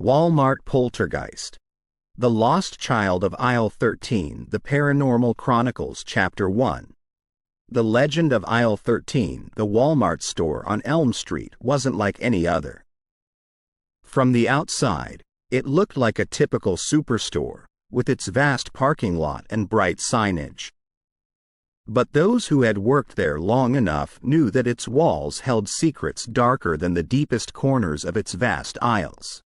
Walmart Poltergeist. The Lost Child of Aisle 13, The Paranormal Chronicles, Chapter 1. The legend of Aisle 13, the Walmart store on Elm Street, wasn't like any other. From the outside, it looked like a typical superstore, with its vast parking lot and bright signage. But those who had worked there long enough knew that its walls held secrets darker than the deepest corners of its vast aisles.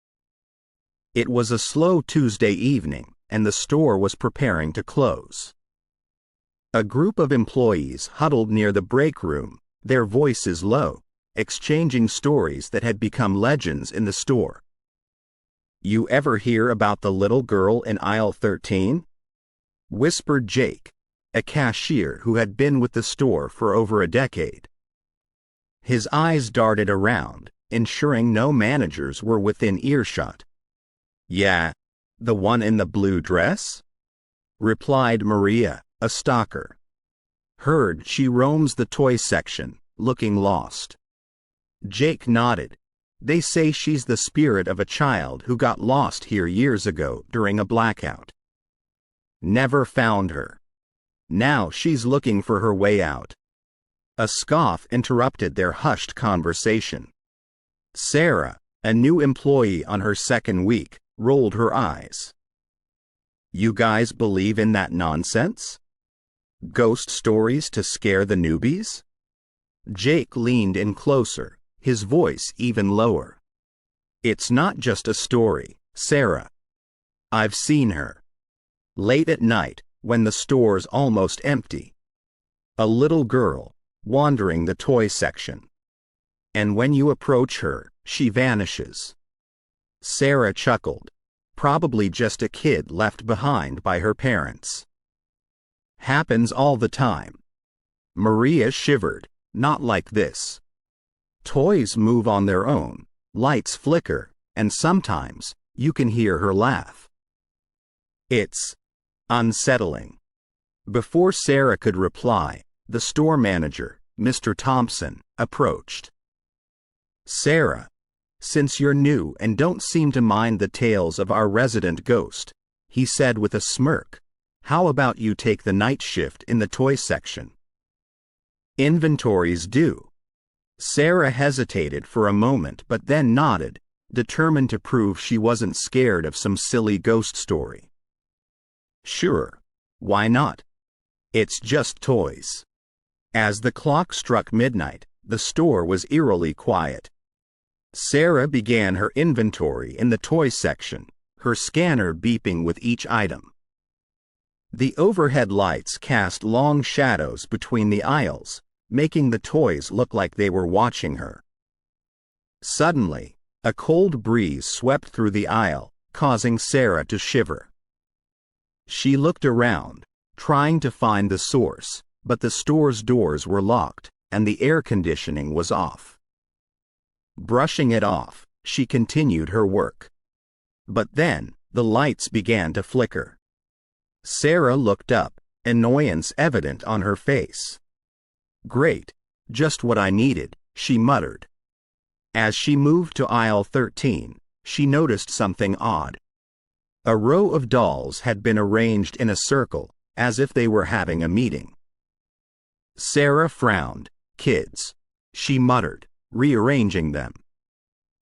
It was a slow Tuesday evening, and the store was preparing to close. A group of employees huddled near the break room, their voices low, exchanging stories that had become legends in the store. "You ever hear about the little girl in aisle 13? Whispered Jake, a cashier who had been with the store for over a decade. His eyes darted around, ensuring no managers were within earshot. "Yeah, the one in the blue dress?" replied Maria, a stalker. "Heard she roams the toy section, looking lost." Jake nodded. "They say she's the spirit of a child who got lost here years ago during a blackout. Never found her. Now she's looking for her way out." A scoff interrupted their hushed conversation. Sarah, a new employee on her second week, rolled her eyes. "You guys believe in that nonsense? Ghost stories to scare the newbies?" Jake leaned in closer, his voice even lower. "It's not just a story, Sarah. I've seen her. Late at night, when the store's almost empty. A little girl, wandering the toy section. And when you approach her, she vanishes." Sarah chuckled. "Probably just a kid left behind by her parents." "Happens all the time." Maria shivered. "Not like this. Toys move on their own, lights flicker, and sometimes you can hear her laugh. It's unsettling." Before Sarah could reply, the store manager, Mr. Thompson, approached. "Sarah, since you're new and don't seem to mind the tales of our resident ghost," he said with a smirk, "how about you take the night shift in the toy section? Inventories due." Sarah hesitated for a moment but then nodded, determined to prove she wasn't scared of some silly ghost story. "Sure, why not? It's just toys." As the clock struck midnight, the store was eerily quiet. Sarah began her inventory in the toy section, her scanner beeping with each item. The overhead lights cast long shadows between the aisles, making the toys look like they were watching her. Suddenly, a cold breeze swept through the aisle, causing Sarah to shiver. She looked around, trying to find the source, but the store's doors were locked, and the air conditioning was off. Brushing it off, she continued her work. But then, the lights began to flicker. Sarah looked up, annoyance evident on her face. "Great, just what I needed," she muttered. As she moved to aisle 13, she noticed something odd. A row of dolls had been arranged in a circle, as if they were having a meeting. Sarah frowned. "Kids," she muttered, rearranging them.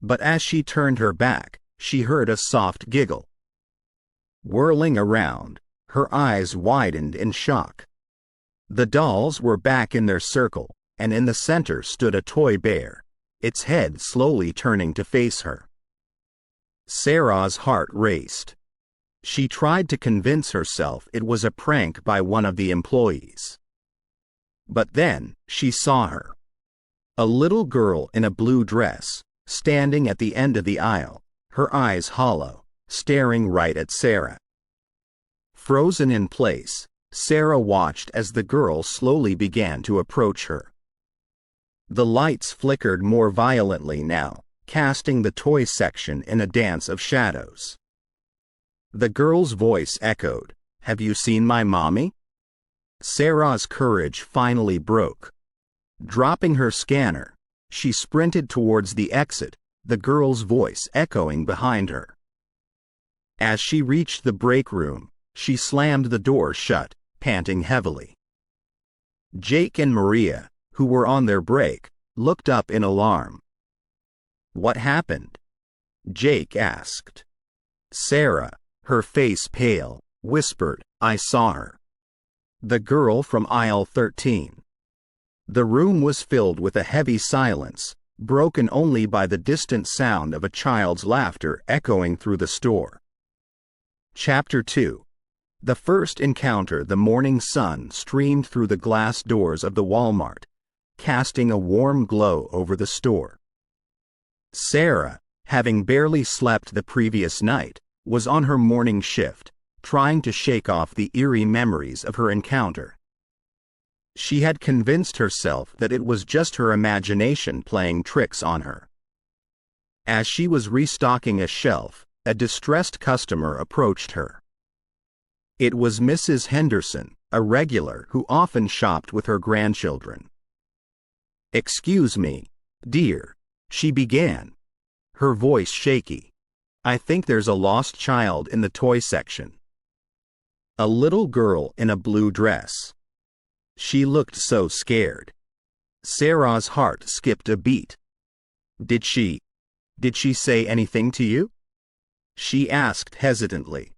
But as she turned her back, she heard a soft giggle. Whirling around, her eyes widened in shock. The dolls were back in their circle, and in the center stood a toy bear, its head slowly turning to face her. Sarah's heart raced. She tried to convince herself it was a prank by one of the employees. But then, she saw her. A little girl in a blue dress, standing at the end of the aisle, her eyes hollow, staring right at Sarah. Frozen in place, Sarah watched as the girl slowly began to approach her. The lights flickered more violently now, casting the toy section in a dance of shadows. The girl's voice echoed, "Have you seen my mommy?" Sarah's courage finally broke. Dropping her scanner, she sprinted towards the exit, the girl's voice echoing behind her. As she reached the break room, she slammed the door shut, panting heavily. Jake and Maria, who were on their break, looked up in alarm. "What happened?" Jake asked. Sarah, her face pale, whispered, "I saw her. The girl from aisle 13. The room was filled with a heavy silence, broken only by the distant sound of a child's laughter echoing through the store. Chapter 2. The first encounter. The morning sun streamed through the glass doors of the Walmart, casting a warm glow over the store. Sarah, having barely slept the previous night, was on her morning shift, trying to shake off the eerie memories of her encounter. She had convinced herself that it was just her imagination playing tricks on her. As she was restocking a shelf, a distressed customer approached her. It was Mrs. Henderson, a regular who often shopped with her grandchildren. "Excuse me, dear," she began, her voice shaky. "I think there's a lost child in the toy section." A little girl in a blue dress. She looked so scared. Sarah's heart skipped a beat. Did she say anything to you?" she asked hesitantly.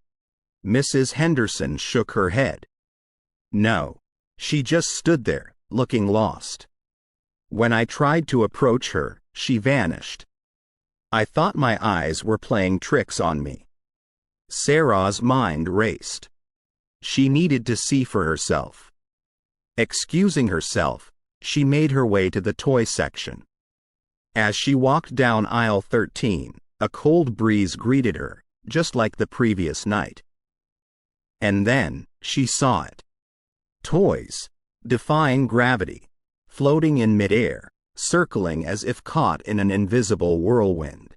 Mrs. Henderson shook her head. "No, she just stood there, looking lost. When I tried to approach her, she vanished. I thought my eyes were playing tricks on me." Sarah's mind raced. She needed to see for herself. Excusing herself, she made her way to the toy section. As she walked down aisle 13, a cold breeze greeted her, just like the previous night. And then, she saw it. Toys, defying gravity, floating in midair, circling as if caught in an invisible whirlwind.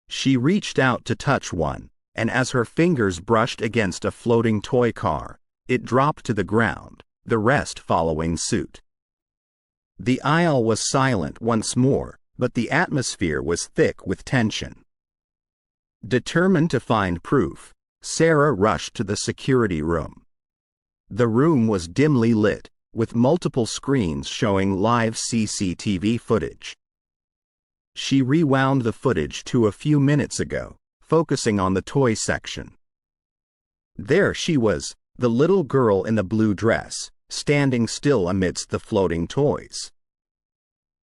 She reached out to touch one, and as her fingers brushed against a floating toy car, it dropped to the ground, the rest following suit. The aisle was silent once more, but the atmosphere was thick with tension. Determined to find proof, Sarah rushed to the security room. The room was dimly lit, with multiple screens showing live CCTV footage. She rewound the footage to a few minutes ago, focusing on the toy section. There she was, the little girl in the blue dress, standing still amidst the floating toys.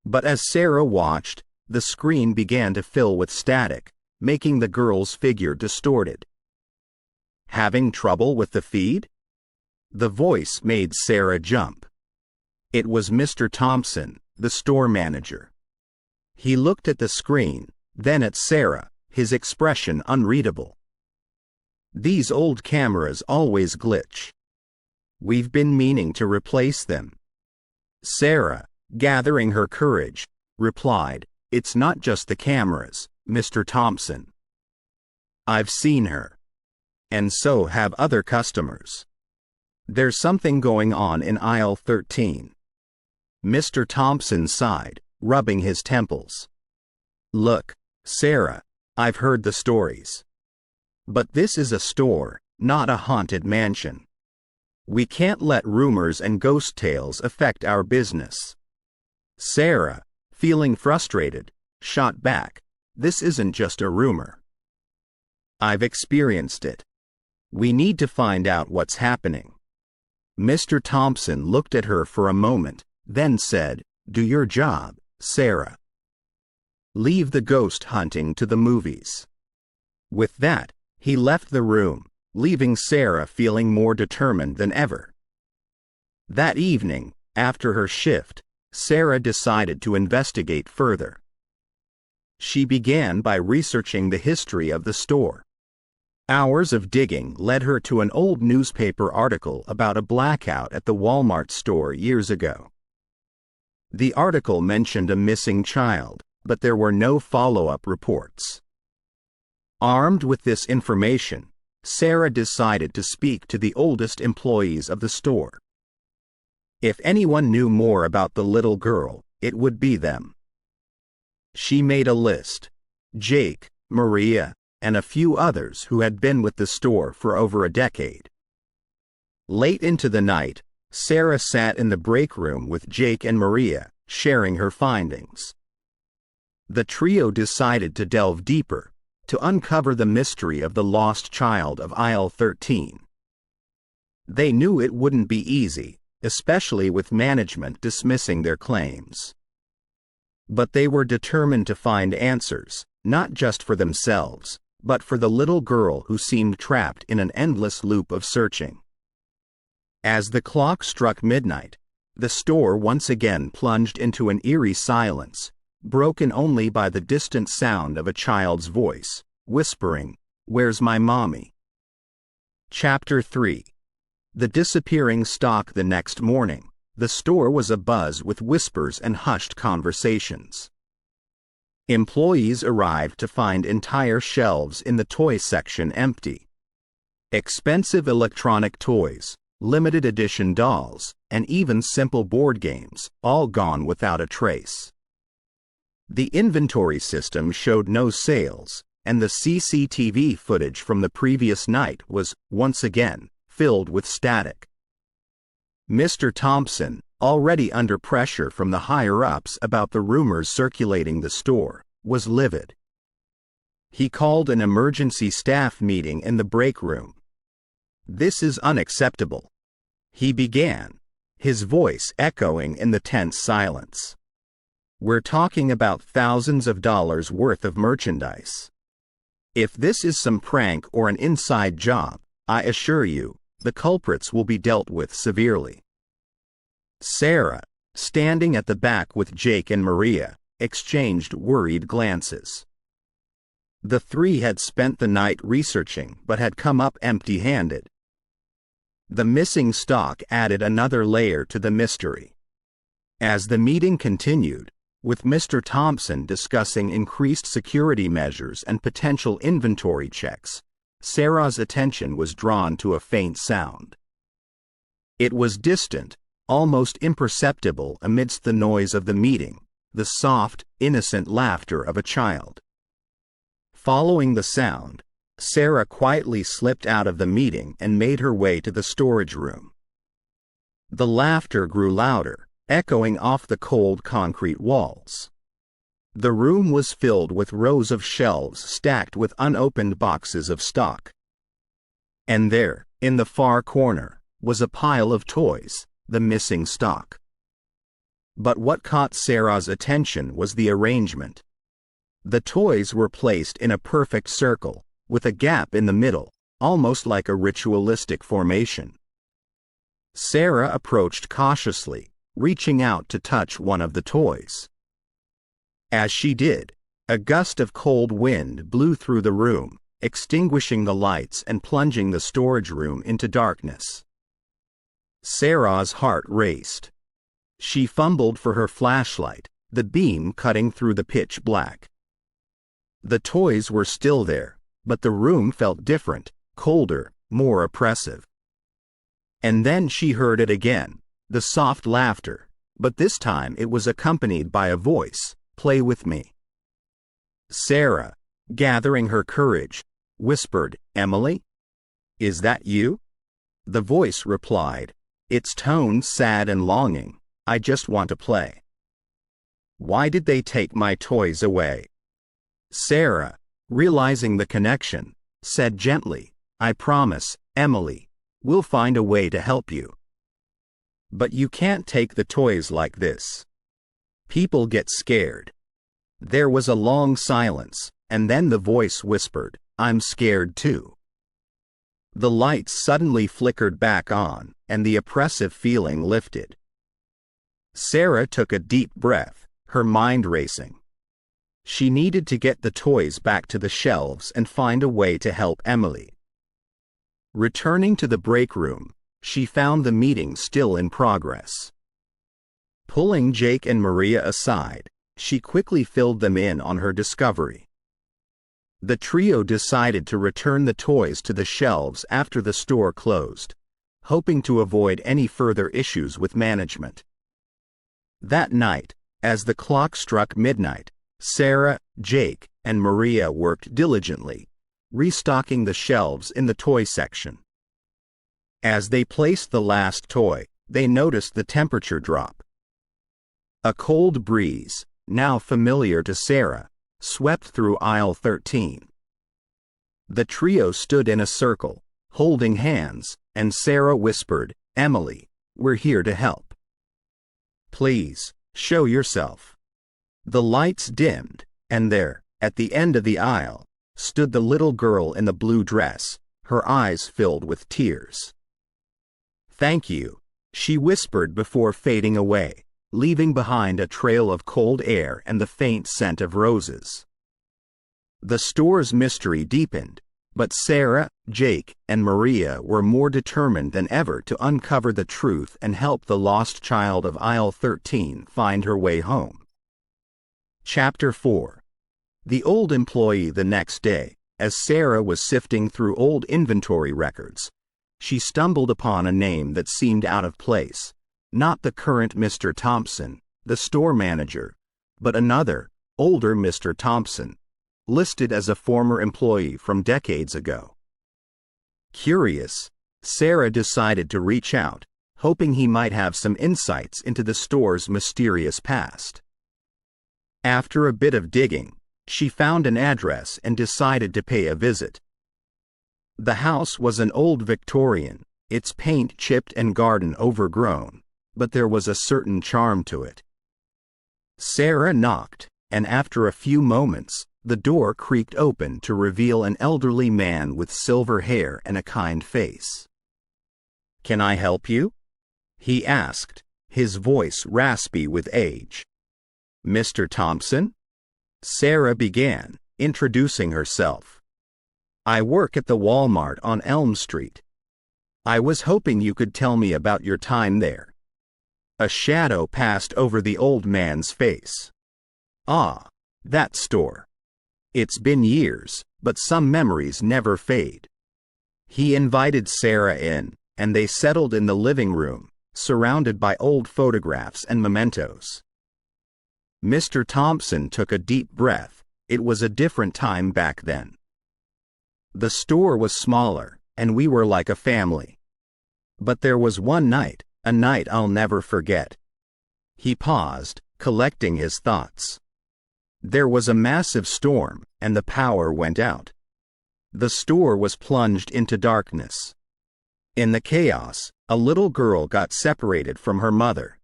But as Sarah watched, the screen began to fill with static, making the girl's figure distorted. Having trouble with the feed? The voice made Sarah jump. It was Mr. Thompson, the store manager. He looked at the screen, then at Sarah, his expression unreadable. "These old cameras always glitch. We've been meaning to replace them." Sarah, gathering her courage, replied, "It's not just the cameras, Mr. Thompson. I've seen her. And so have other customers. There's something going on in aisle 13. Mr. Thompson sighed, rubbing his temples. "Look, Sarah, I've heard the stories. But this is a store, not a haunted mansion. We can't let rumors and ghost tales affect our business." Sarah, feeling frustrated, shot back, "This isn't just a rumor. I've experienced it. We need to find out what's happening." Mr. Thompson looked at her for a moment, then said, "Do your job, Sarah. Leave the ghost hunting to the movies." With that, he left the room, leaving Sarah feeling more determined than ever. That evening, after her shift, Sarah decided to investigate further. She began by researching the history of the store. Hours of digging led her to an old newspaper article about a blackout at the Walmart store years ago. The article mentioned a missing child, but there were no follow-up reports. Armed with this information, Sarah decided to speak to the oldest employees of the store. If anyone knew more about the little girl, it would be them. She made a list: Jake, Maria, and a few others who had been with the store for over a decade. Late into the night, Sarah sat in the break room with Jake and Maria, sharing her findings. The trio decided to delve deeper, to uncover the mystery of the lost child of aisle 13. They knew it wouldn't be easy, especially with management dismissing their claims. But they were determined to find answers, not just for themselves, but for the little girl who seemed trapped in an endless loop of searching. As the clock struck midnight, the store once again plunged into an eerie silence, broken only by the distant sound of a child's voice, whispering, "Where's my mommy?" Chapter 3. The disappearing stock. The next morning, the store was abuzz with whispers and hushed conversations. Employees arrived to find entire shelves in the toy section empty. Expensive electronic toys, limited edition dolls, and even simple board games, all gone without a trace. The inventory system showed no sales, and the CCTV footage from the previous night was, once again, filled with static. Mr. Thompson, already under pressure from the higher-ups about the rumors circulating the store, was livid. He called an emergency staff meeting in the break room. "This is unacceptable," he began, his voice echoing in the tense silence. "We're talking about thousands of dollars worth of merchandise. If this is some prank or an inside job, I assure you, the culprits will be dealt with severely." Sarah, standing at the back with Jake and Maria, exchanged worried glances. The three had spent the night researching but had come up empty-handed. The missing stock added another layer to the mystery. As the meeting continued, with Mr. Thompson discussing increased security measures and potential inventory checks, Sarah's attention was drawn to a faint sound. It was distant, almost imperceptible amidst the noise of the meeting, the soft, innocent laughter of a child. Following the sound, Sarah quietly slipped out of the meeting and made her way to the storage room. The laughter grew louder, echoing off the cold concrete walls. The room was filled with rows of shelves stacked with unopened boxes of stock. And there, in the far corner, was a pile of toys, the missing stock. But what caught Sarah's attention was the arrangement. The toys were placed in a perfect circle, with a gap in the middle, almost like a ritualistic formation. Sarah approached cautiously, reaching out to touch one of the toys. As she did, a gust of cold wind blew through the room, extinguishing the lights and plunging the storage room into darkness. Sarah's heart raced. She fumbled for her flashlight, the beam cutting through the pitch black. The toys were still there, but the room felt different, colder, more oppressive. And then she heard it again, the soft laughter, but this time it was accompanied by a voice, "Play with me." Sarah, gathering her courage, whispered, "Emily? Is that you?" The voice replied, its tone sad and longing, "I just want to play." "Why did they take my toys away?" Sarah, realizing the connection, said gently, "I promise, Emily, we'll find a way to help you. But you can't take the toys like this. People get scared." There was a long silence, and then the voice whispered, "I'm scared too." The lights suddenly flickered back on, and the oppressive feeling lifted. Sarah took a deep breath, her mind racing. She needed to get the toys back to the shelves and find a way to help Emily. Returning to the break room, she found the meeting still in progress. Pulling Jake and Maria aside, she quickly filled them in on her discovery. The trio decided to return the toys to the shelves after the store closed, hoping to avoid any further issues with management. That night, as the clock struck midnight, Sarah, Jake, and Maria worked diligently, restocking the shelves in the toy section. As they placed the last toy, they noticed the temperature drop. A cold breeze, now familiar to Sarah, swept through aisle 13. The trio stood in a circle, holding hands, and Sarah whispered, "Emily, we're here to help. Please, show yourself." The lights dimmed, and there, at the end of the aisle, stood the little girl in the blue dress, her eyes filled with tears. "Thank you," she whispered before fading away, leaving behind a trail of cold air and the faint scent of roses. The store's mystery deepened, but Sarah, Jake, and Maria were more determined than ever to uncover the truth and help the lost child of aisle 13 find her way home. Chapter 4. The old employee. The next day, as Sarah was sifting through old inventory records, she stumbled upon a name that seemed out of place. Not the current Mr. Thompson, the store manager, but another, older Mr. Thompson, listed as a former employee from decades ago. Curious, Sarah decided to reach out, hoping he might have some insights into the store's mysterious past. After a bit of digging, she found an address and decided to pay a visit. The house was an old Victorian, its paint chipped and garden overgrown, but there was a certain charm to it. Sarah knocked, and after a few moments, the door creaked open to reveal an elderly man with silver hair and a kind face. "Can I help you?" he asked, his voice raspy with age. "Mr. Thompson?" Sarah began, introducing herself. "I work at the Walmart on Elm Street. I was hoping you could tell me about your time there." A shadow passed over the old man's face. "Ah, that store. It's been years, but some memories never fade." He invited Sarah in, and they settled in the living room, surrounded by old photographs and mementos. Mr. Thompson took a deep breath. It was a different time back then. "The store was smaller, and we were like a family. But there was one night, a night I'll never forget." He paused, collecting his thoughts. "There was a massive storm, and the power went out. The store was plunged into darkness. In the chaos, a little girl got separated from her mother.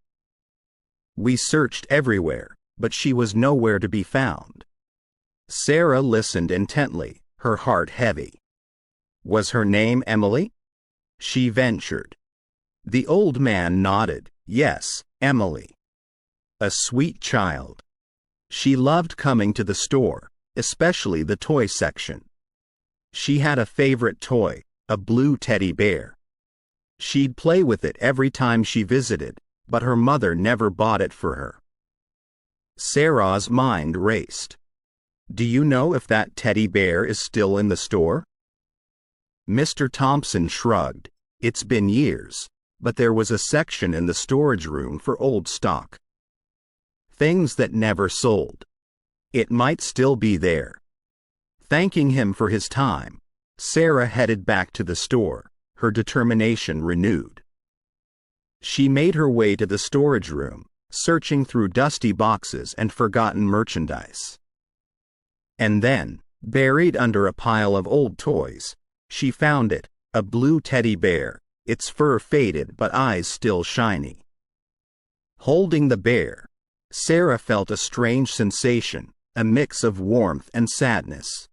We searched everywhere, but she was nowhere to be found." Sarah listened intently, her heart heavy. "Was her name Emily?" she ventured. The old man nodded. "Yes, Emily. A sweet child. She loved coming to the store, especially the toy section. She had a favorite toy, a blue teddy bear. She'd play with it every time she visited, but her mother never bought it for her." Sarah's mind raced. "Do you know if that teddy bear is still in the store?" Mr. Thompson shrugged. "It's been years, but there was a section in the storage room for old stock. Things that never sold. It might still be there." Thanking him for his time, Sarah headed back to the store, her determination renewed. She made her way to the storage room, searching through dusty boxes and forgotten merchandise. And then, buried under a pile of old toys, she found it, a blue teddy bear, its fur faded but eyes still shiny. Holding the bear, Sarah felt a strange sensation, a mix of warmth and sadness.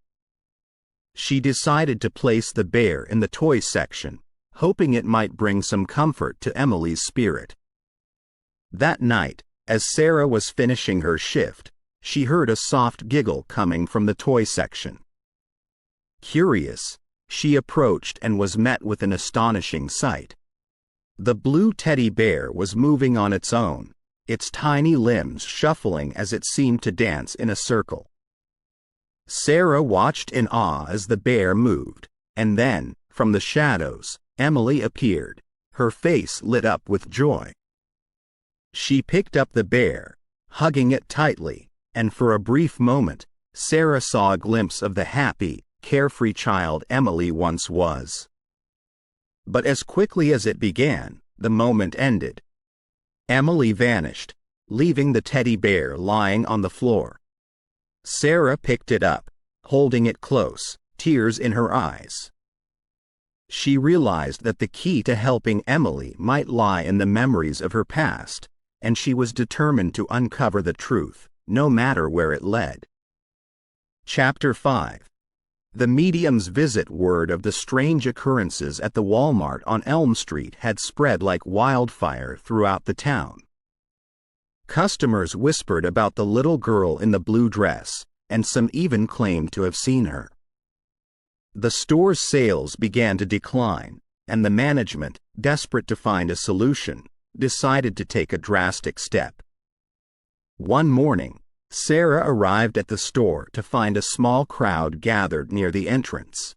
She decided to place the bear in the toy section, hoping it might bring some comfort to Emily's spirit. That night, as Sarah was finishing her shift, she heard a soft giggle coming from the toy section. Curious, she approached and was met with an astonishing sight. The blue teddy bear was moving on its own, its tiny limbs shuffling as it seemed to dance in a circle. Sarah watched in awe as the bear moved, and then, from the shadows, Emily appeared, her face lit up with joy. She picked up the bear, hugging it tightly, and for a brief moment, Sarah saw a glimpse of the happy, carefree child Emily once was. But as quickly as it began, the moment ended. Emily vanished, leaving the teddy bear lying on the floor. Sarah picked it up, holding it close, tears in her eyes. She realized that the key to helping Emily might lie in the memories of her past, and she was determined to uncover the truth, no matter where it led. Chapter 5. The medium's visit. Word of the strange occurrences at the Walmart on Elm Street had spread like wildfire throughout the town. Customers whispered about the little girl in the blue dress, and some even claimed to have seen her. The store's sales began to decline, and the management, desperate to find a solution, decided to take a drastic step. One morning, Sarah arrived at the store to find a small crowd gathered near the entrance.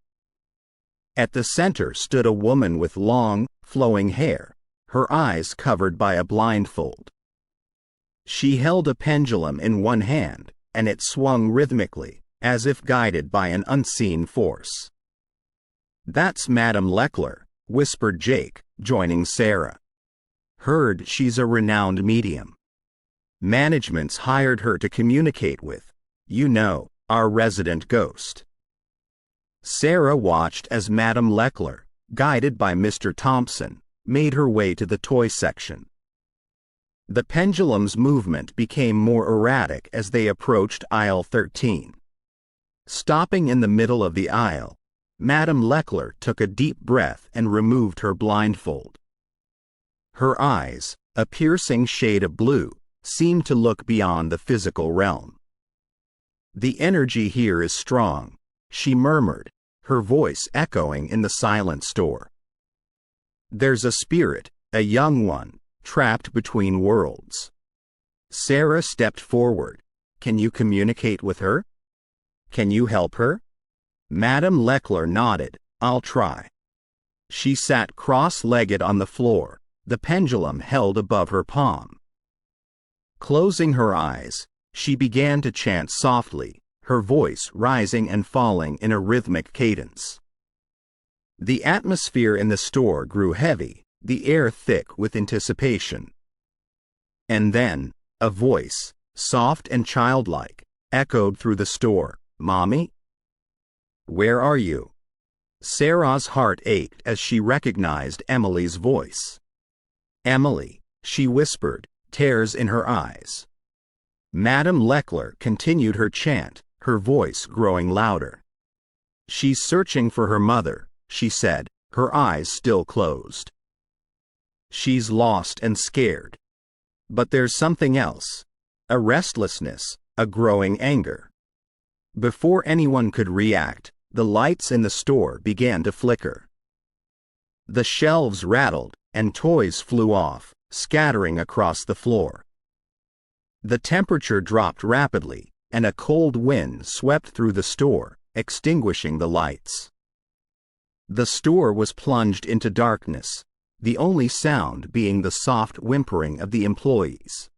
At the center stood a woman with long, flowing hair, her eyes covered by a blindfold. She held a pendulum in one hand, and it swung rhythmically, as if guided by an unseen force. "That's Madame Leckler," whispered Jake, joining Sarah. "Heard she's a renowned medium. Management's hired her to communicate with, our resident ghost." Sarah watched as Madame Leckler, guided by Mr. Thompson, made her way to the toy section. The pendulum's movement became more erratic as they approached aisle 13. Stopping in the middle of the aisle, Madame Leckler took a deep breath and removed her blindfold. Her eyes, a piercing shade of blue, seemed to look beyond the physical realm. "The energy here is strong," she murmured, her voice echoing in the silent store. "There's a spirit, a young one, trapped between worlds." Sarah stepped forward. "Can you communicate with her? Can you help her?" Madame Leckler nodded. "I'll try." She sat cross-legged on the floor, the pendulum held above her palm. Closing her eyes, she began to chant softly, her voice rising and falling in a rhythmic cadence. The atmosphere in the store grew heavy, the air thick with anticipation. And then, a voice, soft and childlike, echoed through the store. "Mommy? Where are you?" Sarah's heart ached as she recognized Emily's voice. "Emily," she whispered, tears in her eyes. Madame Leckler continued her chant, her voice growing louder. "She's searching for her mother," she said, her eyes still closed. "She's lost and scared. But there's something else, a restlessness, a growing anger." Before anyone could react, the lights in the store began to flicker. The shelves rattled, and toys flew off, scattering across the floor. The temperature dropped rapidly, and a cold wind swept through the store, extinguishing the lights. The store was plunged into darkness, the only sound being the soft whimpering of the employees.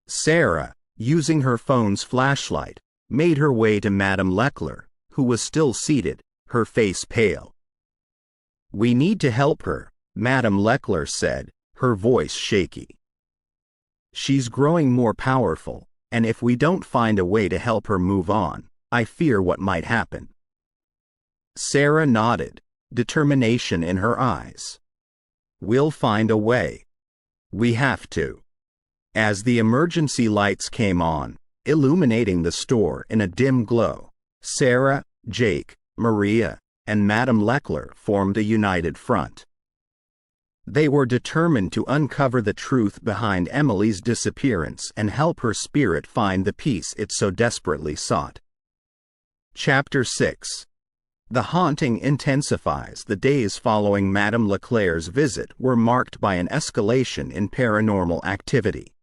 Sarah, using her phone's flashlight, made her way to Madame Leckler, who was still seated, her face pale. "We need to help her," Madame Leckler said, her voice shaky. "She's growing more powerful, and if we don't find a way to help her move on, I fear what might happen." Sarah nodded, determination in her eyes. "We'll find a way. We have to." As the emergency lights came on, illuminating the store in a dim glow, Sarah, Jake, Maria, and Madame Leckler formed a united front. They were determined to uncover the truth behind Emily's disappearance and help her spirit find the peace it so desperately sought. Chapter 6. The haunting intensifies. The days following Madame Leckler's visit were marked by an escalation in paranormal activity.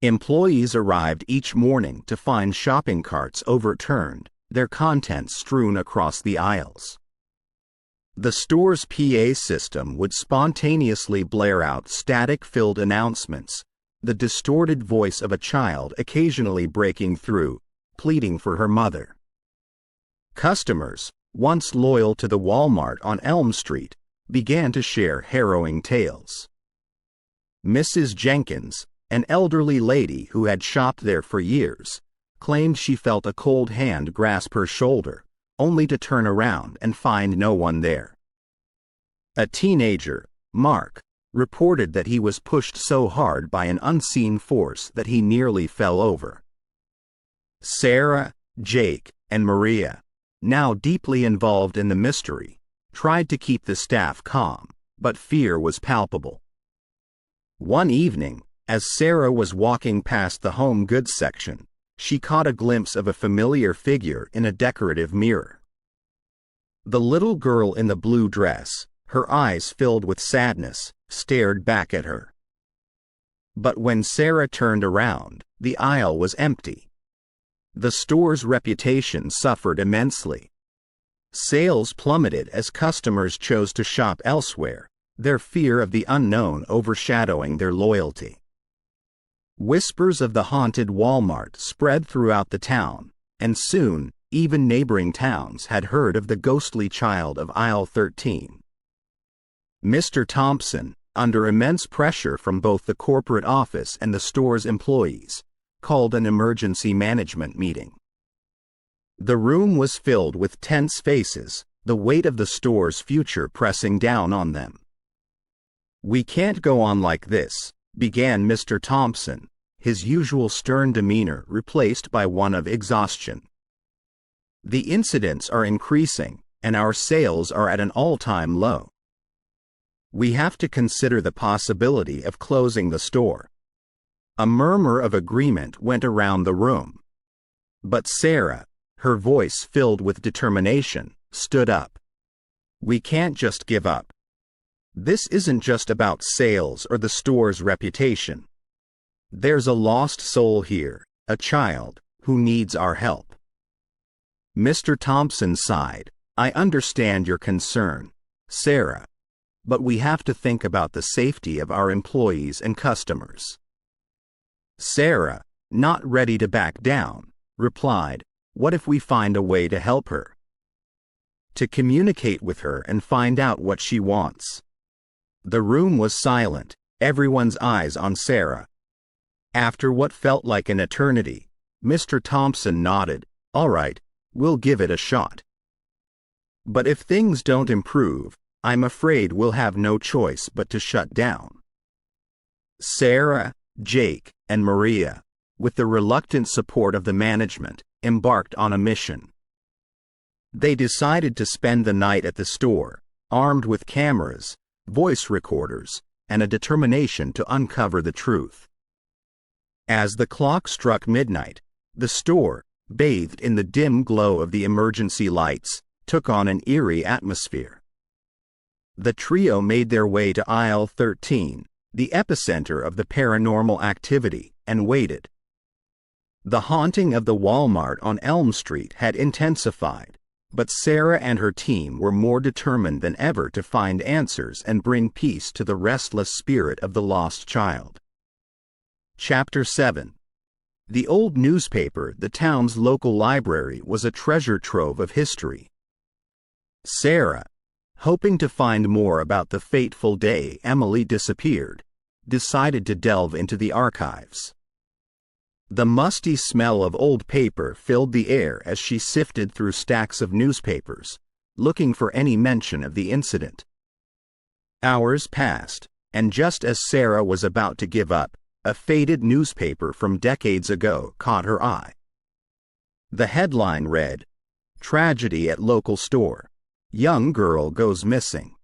Employees arrived each morning to find shopping carts overturned, their contents strewn across the aisles. The store's PA system would spontaneously blare out static-filled announcements, the distorted voice of a child occasionally breaking through, pleading for her mother. Customers, once loyal to the Walmart on Elm Street, began to share harrowing tales. Mrs. Jenkins, an elderly lady who had shopped there for years, claimed she felt a cold hand grasp her shoulder, only to turn around and find no one there. A teenager, Mark, reported that he was pushed so hard by an unseen force that he nearly fell over. Sarah, Jake, and Maria, now deeply involved in the mystery, tried to keep the staff calm, but fear was palpable. One evening, as Sarah was walking past the home goods section, she caught a glimpse of a familiar figure in a decorative mirror. The little girl in the blue dress, her eyes filled with sadness, stared back at her. But when Sarah turned around, the aisle was empty. The store's reputation suffered immensely. Sales plummeted as customers chose to shop elsewhere, their fear of the unknown overshadowing their loyalty. Whispers of the haunted Walmart spread throughout the town, and soon, even neighboring towns had heard of the ghostly child of aisle 13. Mr. Thompson, under immense pressure from both the corporate office and the store's employees, called an emergency management meeting. The room was filled with tense faces, the weight of the store's future pressing down on them. "We can't go on like this," began Mr. Thompson, his usual stern demeanor replaced by one of exhaustion. "The incidents are increasing, and our sales are at an all-time low. We have to consider the possibility of closing the store." A murmur of agreement went around the room. But Sarah, her voice filled with determination, stood up. "We can't just give up. This isn't just about sales or the store's reputation. There's a lost soul here, a child, who needs our help." Mr. Thompson sighed. "I understand your concern, Sarah, but we have to think about the safety of our employees and customers." Sarah, not ready to back down, replied, "What if we find a way to help her? To communicate with her and find out what she wants?" The room was silent, everyone's eyes on Sarah. After what felt like an eternity, Mr. Thompson nodded. "All right, we'll give it a shot. But if things don't improve, I'm afraid we'll have no choice but to shut down." Sarah, Jake, and Maria, with the reluctant support of the management, embarked on a mission. They decided to spend the night at the store, armed with cameras, voice recorders, and a determination to uncover the truth. As the clock struck midnight, the store, bathed in the dim glow of the emergency lights, took on an eerie atmosphere. The trio made their way to aisle 13, the epicenter of the paranormal activity, and waited. The haunting of the Walmart on Elm Street had intensified, but Sarah and her team were more determined than ever to find answers and bring peace to the restless spirit of the lost child. Chapter 7. The old newspaper, the town's local library, was a treasure trove of history. Sarah, hoping to find more about the fateful day Emily disappeared, decided to delve into the archives. The musty smell of old paper filled the air as she sifted through stacks of newspapers, looking for any mention of the incident. Hours passed, and just as Sarah was about to give up, a faded newspaper from decades ago caught her eye. The headline read, "Tragedy at Local Store. Young Girl Goes Missing."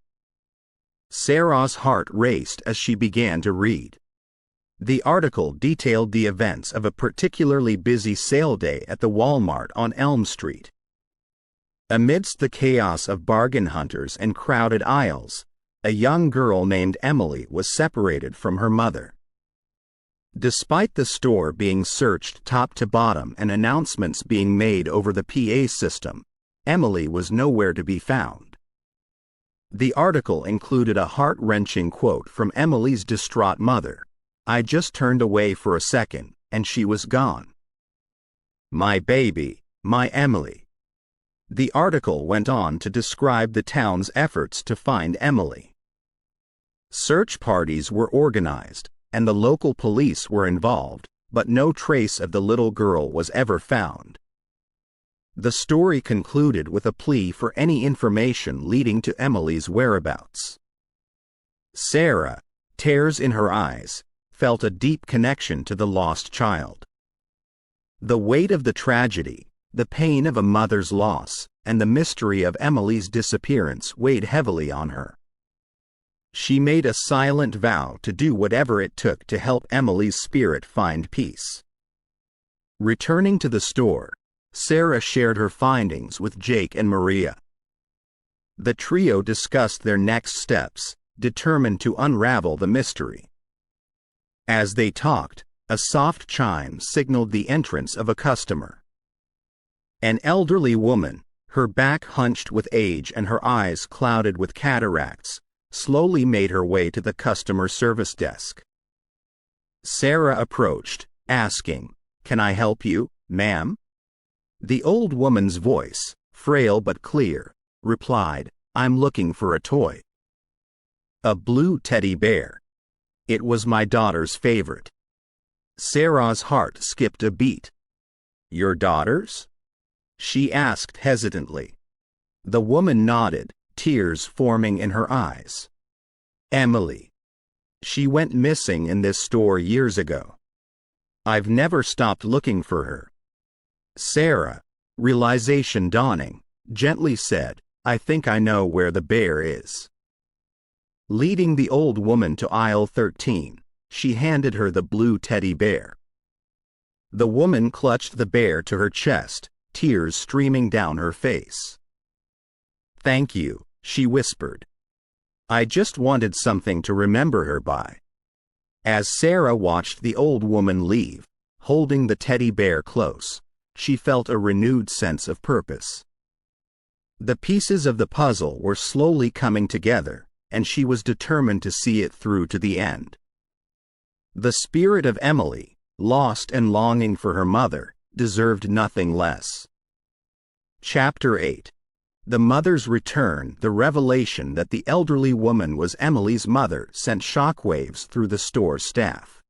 Sarah's heart raced as she began to read. The article detailed the events of a particularly busy sale day at the Walmart on Elm Street. Amidst the chaos of bargain hunters and crowded aisles, a young girl named Emily was separated from her mother. Despite the store being searched top to bottom and announcements being made over the PA system, Emily was nowhere to be found. The article included a heart-wrenching quote from Emily's distraught mother. "I just turned away for a second, and she was gone. My baby, my Emily." The article went on to describe the town's efforts to find Emily. Search parties were organized, and the local police were involved, but no trace of the little girl was ever found. The story concluded with a plea for any information leading to Emily's whereabouts. Sarah, tears in her eyes, felt a deep connection to the lost child. The weight of the tragedy, the pain of a mother's loss, and the mystery of Emily's disappearance weighed heavily on her. She made a silent vow to do whatever it took to help Emily's spirit find peace. Returning to the store, Sarah shared her findings with Jake and Maria. The trio discussed their next steps, determined to unravel the mystery. As they talked, a soft chime signaled the entrance of a customer. An elderly woman, her back hunched with age and her eyes clouded with cataracts, slowly made her way to the customer service desk. Sarah approached, asking, "Can I help you, ma'am?" The old woman's voice, frail but clear, replied, "I'm looking for a toy." A blue teddy bear. It was my daughter's favorite. Sarah's heart skipped a beat. "Your daughter's?" she asked hesitantly. The woman nodded, tears forming in her eyes. "Emily. She went missing in this store years ago. I've never stopped looking for her." Sarah, realization dawning, gently said, "I think I know where the bear is." Leading the old woman to aisle 13, she handed her the blue teddy bear. The woman clutched the bear to her chest, tears streaming down her face. "Thank you," she whispered. "I just wanted something to remember her by." As Sarah watched the old woman leave, holding the teddy bear close, she felt a renewed sense of purpose. The pieces of the puzzle were slowly coming together, and she was determined to see it through to the end. The spirit of Emily, lost and longing for her mother, deserved nothing less. Chapter 8. The Mother's Return. The revelation that the elderly woman was Emily's mother sent shockwaves through the store staff.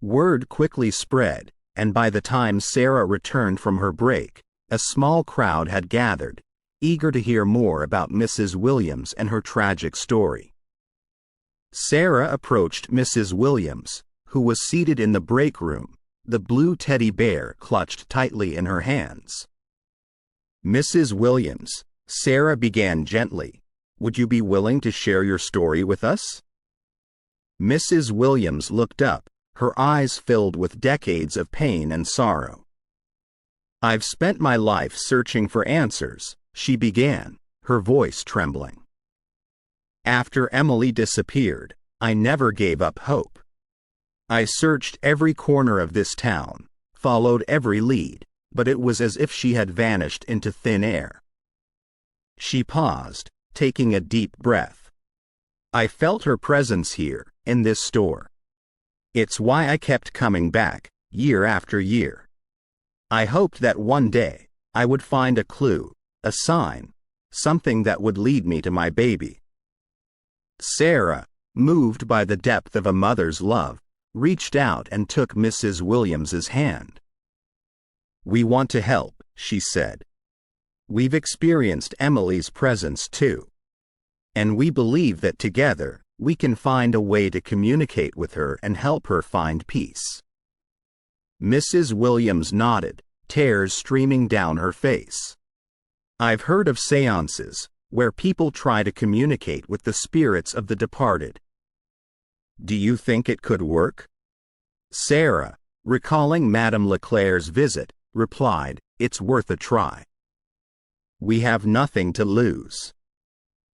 Word quickly spread, and by the time Sarah returned from her break, a small crowd had gathered, eager to hear more about Mrs. Williams and her tragic story. Sarah approached Mrs. Williams, who was seated in the break room, the blue teddy bear clutched tightly in her hands. "Mrs. Williams," Sarah began gently, "would you be willing to share your story with us?" Mrs. Williams looked up, her eyes filled with decades of pain and sorrow. "I've spent my life searching for answers," she began, her voice trembling. "After Emily disappeared, I never gave up hope. I searched every corner of this town, followed every lead, but it was as if she had vanished into thin air." She paused, taking a deep breath. "I felt her presence here, in this store. It's why I kept coming back, year after year. I hoped that one day, I would find a clue, a sign, something that would lead me to my baby." Sarah, moved by the depth of a mother's love, reached out and took Mrs. Williams's hand. "We want to help," she said. "We've experienced Emily's presence too. And we believe that together, we can find a way to communicate with her and help her find peace." Mrs. Williams nodded, tears streaming down her face. "I've heard of seances, where people try to communicate with the spirits of the departed. Do you think it could work?" Sarah, recalling Madame Leclerc's visit, replied, "It's worth a try. We have nothing to lose."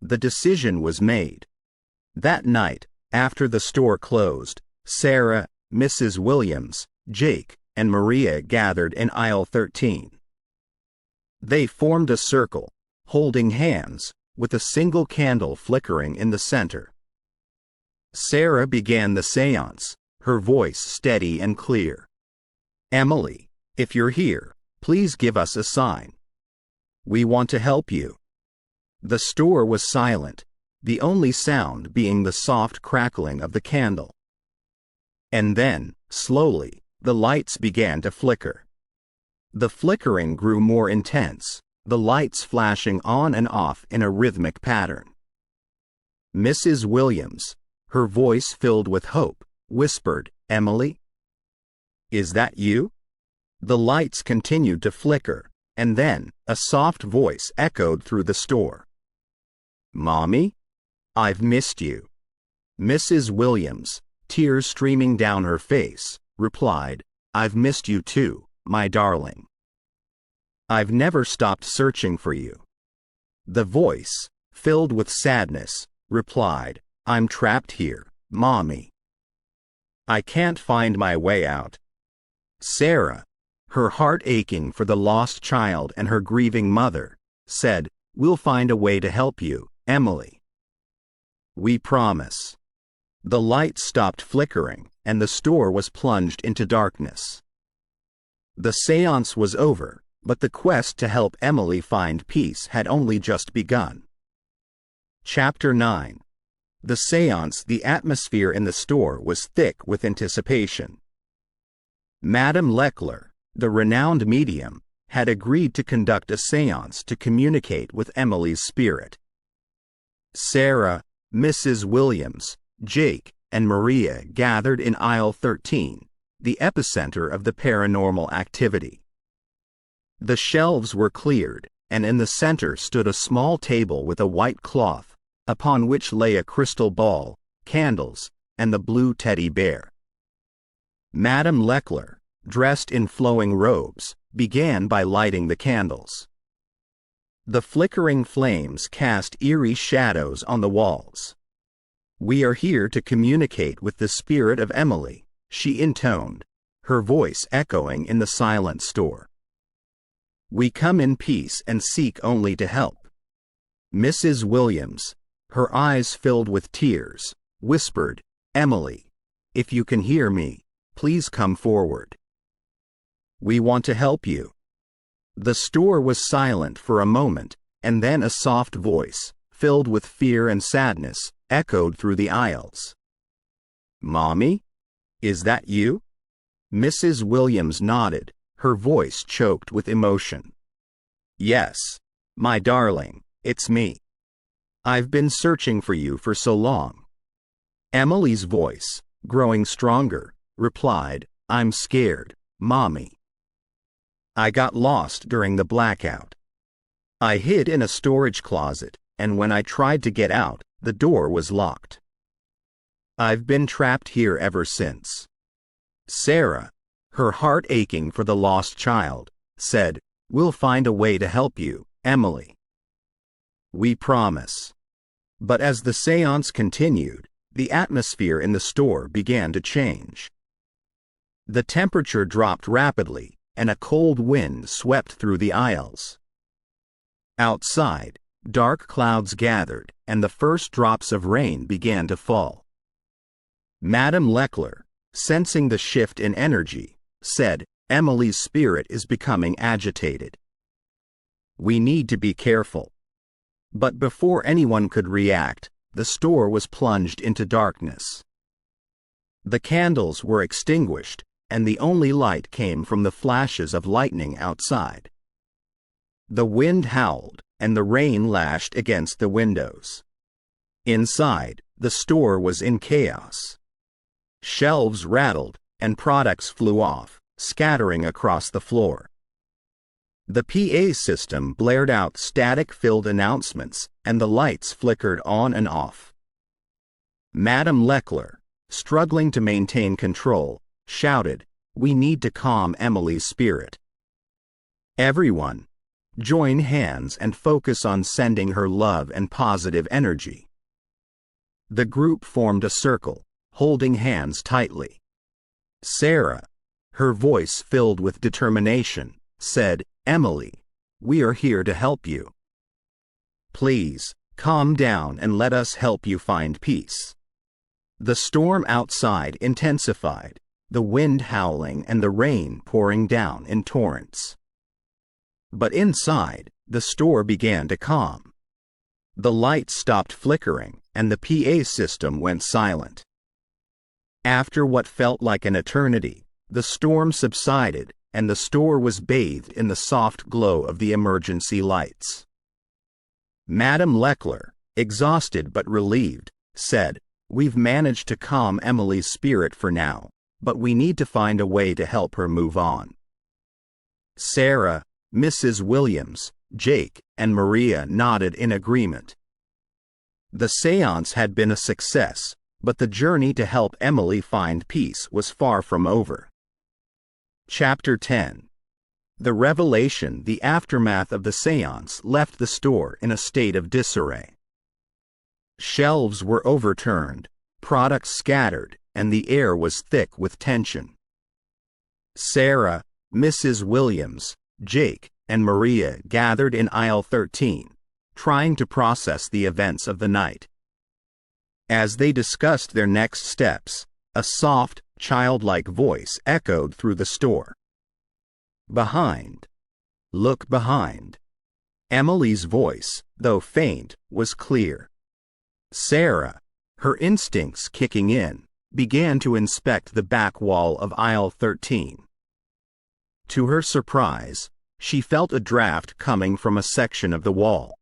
The decision was made. That night, after the store closed, Sarah, Mrs. Williams, Jake, and Maria gathered in aisle 13. They formed a circle, holding hands, with a single candle flickering in the center. Sarah began the seance, her voice steady and clear. "Emily, if you're here, please give us a sign. We want to help you." The store was silent, the only sound being the soft crackling of the candle. And then, slowly, the lights began to flicker. The flickering grew more intense, the lights flashing on and off in a rhythmic pattern. Mrs. Williams, her voice filled with hope, whispered, "Emily? Is that you?" The lights continued to flicker, and then a soft voice echoed through the store. "Mommy? I've missed you." Mrs. Williams, tears streaming down her face, replied, "I've missed you too, my darling. I've never stopped searching for you." The voice, filled with sadness, replied, "I'm trapped here, Mommy. I can't find my way out." Sarah, her heart aching for the lost child and her grieving mother, said, "We'll find a way to help you, Emily. We promise." The lights stopped flickering, and the store was plunged into darkness. The séance was over, but the quest to help Emily find peace had only just begun. Chapter 9. The séance. The atmosphere in the store was thick with anticipation. Madame Leckler, the renowned medium, had agreed to conduct a séance to communicate with Emily's spirit. Sarah, Mrs. Williams, Jake, and Maria gathered in aisle 13, the epicenter of the paranormal activity. The shelves were cleared, and in the center stood a small table with a white cloth, upon which lay a crystal ball, candles, and the blue teddy bear. Madame Leckler, dressed in flowing robes, began by lighting the candles. The flickering flames cast eerie shadows on the walls. "We are here to communicate with the spirit of Emily," she intoned, her voice echoing in the silent store. "We come in peace and seek only to help." Mrs. Williams, her eyes filled with tears, whispered, "Emily, if you can hear me, please come forward. We want to help you." The store was silent for a moment, and then a soft voice, filled with fear and sadness, echoed through the aisles. "Mommy? Is that you?" Mrs. Williams nodded, her voice choked with emotion. "Yes, my darling, it's me. I've been searching for you for so long." Emily's voice, growing stronger, replied, "I'm scared, Mommy. I got lost during the blackout. I hid in a storage closet, and when I tried to get out, the door was locked. I've been trapped here ever since." Sarah, her heart aching for the lost child, said, "We'll find a way to help you, Emily. We promise." But as the séance continued, the atmosphere in the store began to change. The temperature dropped rapidly, and a cold wind swept through the aisles. Outside, dark clouds gathered, and the first drops of rain began to fall. Madame Leckler, sensing the shift in energy, said, "Emily's spirit is becoming agitated. We need to be careful." But before anyone could react, the store was plunged into darkness. The candles were extinguished, and the only light came from the flashes of lightning outside. The wind howled, and the rain lashed against the windows. Inside, the store was in chaos. Shelves rattled, and products flew off, scattering across the floor. The PA system blared out static-filled announcements, and the lights flickered on and off. Madame Leckler, struggling to maintain control, shouted, "We need to calm Emily's spirit. Everyone, join hands and focus on sending her love and positive energy." The group formed a circle, holding hands tightly. Sarah, her voice filled with determination, said, "Emily, we are here to help you. Please, calm down and let us help you find peace." The storm outside intensified, the wind howling and the rain pouring down in torrents. But inside, the store began to calm. The lights stopped flickering, and the PA system went silent. After what felt like an eternity, the storm subsided, and the store was bathed in the soft glow of the emergency lights. Madame Leckler, exhausted but relieved, said, "We've managed to calm Emily's spirit for now, but we need to find a way to help her move on." Sarah, Mrs. Williams, Jake, and Maria nodded in agreement. The séance had been a success, but the journey to help Emily find peace was far from over. Chapter 10. The revelation, the aftermath of the séance, left the store in a state of disarray. Shelves were overturned, products scattered, and the air was thick with tension. Sarah, Mrs. Williams, Jake, and Maria gathered in aisle 13, trying to process the events of the night. As they discussed their next steps, a soft, childlike voice echoed through the store. "Behind. Look behind." Emily's voice, though faint, was clear. Sarah, her instincts kicking in, began to inspect the back wall of aisle 13. To her surprise, she felt a draft coming from a section of the wall.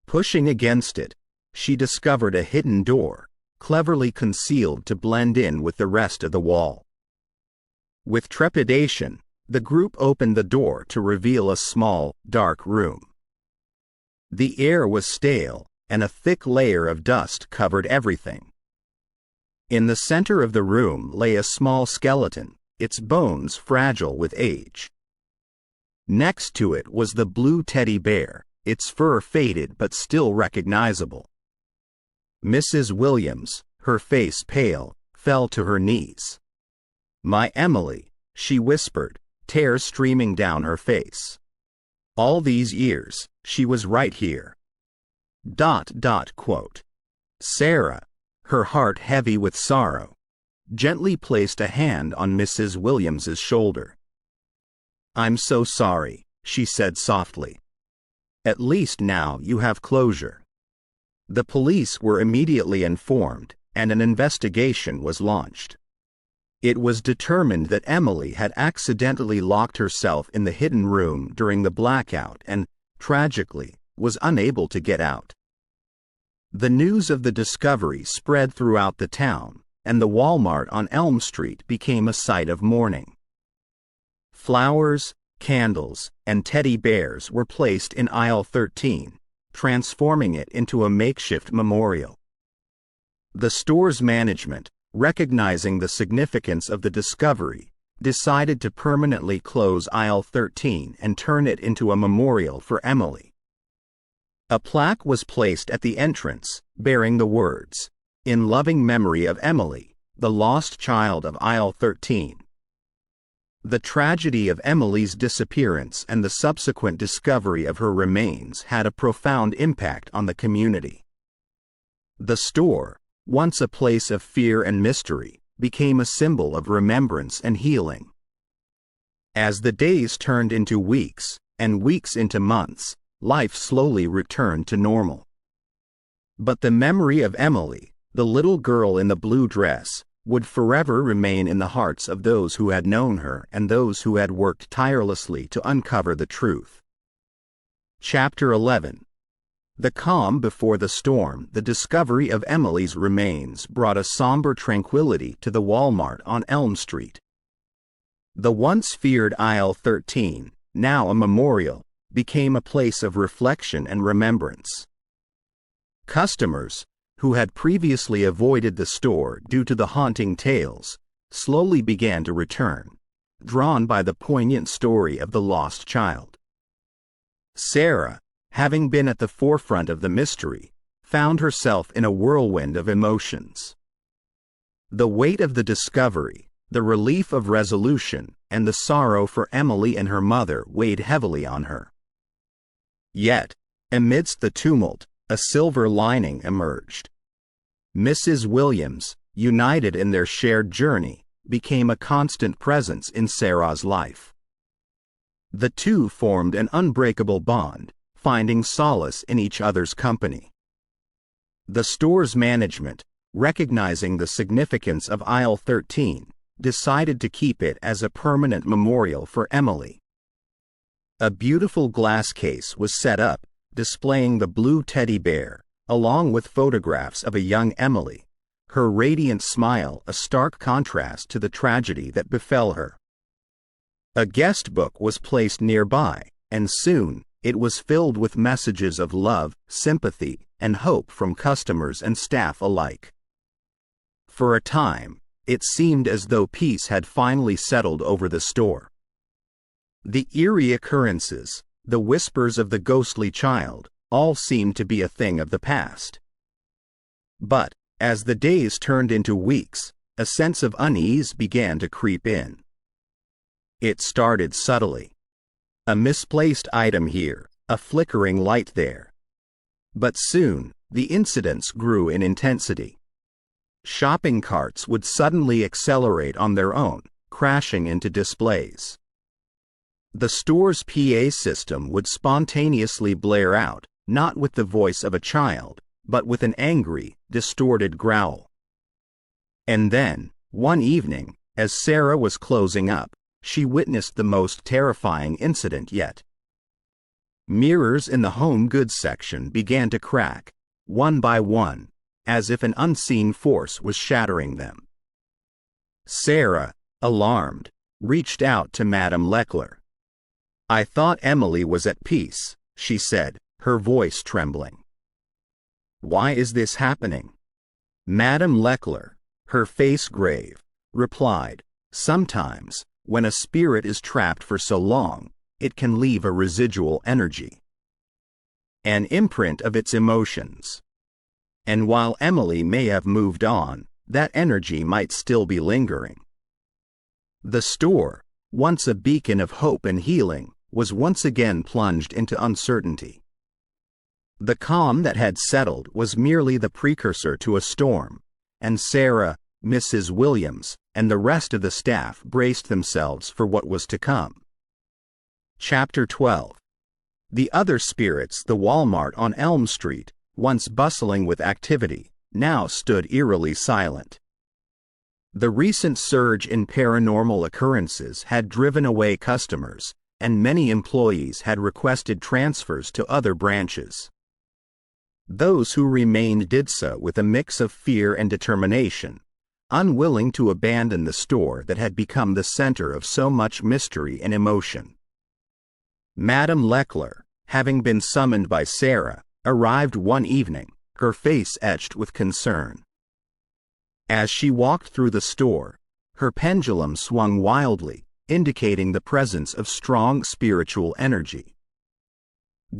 Pushing against it, she discovered a hidden door, cleverly concealed to blend in with the rest of the wall. With trepidation, the group opened the door to reveal a small, dark room. The air was stale, and a thick layer of dust covered everything. In the center of the room lay a small skeleton, its bones fragile with age. Next to it was the blue teddy bear, its fur faded but still recognizable. Mrs. Williams, her face pale, fell to her knees. "My Emily," she whispered, tears streaming down her face. "All these years, she was right here." Sarah, her heart heavy with sorrow, gently placed a hand on Mrs. Williams's shoulder. "I'm so sorry," she said softly. "At least now you have closure." The police were immediately informed, and an investigation was launched. It was determined that Emily had accidentally locked herself in the hidden room during the blackout and, tragically, was unable to get out. The news of the discovery spread throughout the town, and the Walmart on Elm Street became a sight of mourning. Flowers, candles, and teddy bears were placed in aisle 13, transforming it into a makeshift memorial. The store's management, recognizing the significance of the discovery, decided to permanently close aisle 13 and turn it into a memorial for Emily. A plaque was placed at the entrance, bearing the words, "In loving memory of Emily, the lost child of aisle 13." The tragedy of Emily's disappearance and the subsequent discovery of her remains had a profound impact on the community. The store, once a place of fear and mystery, became a symbol of remembrance and healing. As the days turned into weeks, and weeks into months, life slowly returned to normal. But the memory of Emily, the little girl in the blue dress, would forever remain in the hearts of those who had known her and those who had worked tirelessly to uncover the truth. Chapter 11. The calm before the storm. The discovery of Emily's remains brought a somber tranquility to the Walmart on Elm Street. The once feared aisle 13, now a memorial, became a place of reflection and remembrance. Customers, who had previously avoided the store due to the haunting tales, slowly began to return, drawn by the poignant story of the lost child. Sarah, having been at the forefront of the mystery, found herself in a whirlwind of emotions. The weight of the discovery, the relief of resolution, and the sorrow for Emily and her mother weighed heavily on her. Yet, amidst the tumult, a silver lining emerged. Mrs. Williams, united in their shared journey, became a constant presence in Sarah's life. The two formed an unbreakable bond, finding solace in each other's company. The store's management, recognizing the significance of aisle 13, decided to keep it as a permanent memorial for Emily. A beautiful glass case was set up, displaying the blue teddy bear, along with photographs of a young Emily, her radiant smile a stark contrast to the tragedy that befell her. A guest book was placed nearby, and soon it was filled with messages of love, sympathy, and hope from customers and staff alike. For a time, it seemed as though peace had finally settled over the store. The eerie occurrences, the whispers of the ghostly child, all seemed to be a thing of the past. But, as the days turned into weeks, a sense of unease began to creep in. It started subtly. A misplaced item here, a flickering light there. But soon, the incidents grew in intensity. Shopping carts would suddenly accelerate on their own, crashing into displays. The store's PA system would spontaneously blare out, not with the voice of a child, but with an angry, distorted growl. And then, one evening, as Sarah was closing up, she witnessed the most terrifying incident yet. Mirrors in the home goods section began to crack, one by one, as if an unseen force was shattering them. Sarah, alarmed, reached out to Madame Leckler. "I thought Emily was at peace," she said, her voice trembling. "Why is this happening?" Madame Leckler, her face grave, replied, "Sometimes, when a spirit is trapped for so long, it can leave a residual energy. An imprint of its emotions. And while Emily may have moved on, that energy might still be lingering." The store, once a beacon of hope and healing, was once again plunged into uncertainty. The calm that had settled was merely the precursor to a storm, and Sarah, Mrs. Williams, and the rest of the staff braced themselves for what was to come. Chapter 12. The other spirits, the Walmart on Elm Street, once bustling with activity, now stood eerily silent. The recent surge in paranormal occurrences had driven away customers, and many employees had requested transfers to other branches. Those who remained did so with a mix of fear and determination, unwilling to abandon the store that had become the center of so much mystery and emotion. Madame Leckler, having been summoned by Sarah, arrived one evening, her face etched with concern. As she walked through the store, her pendulum swung wildly, indicating the presence of strong spiritual energy.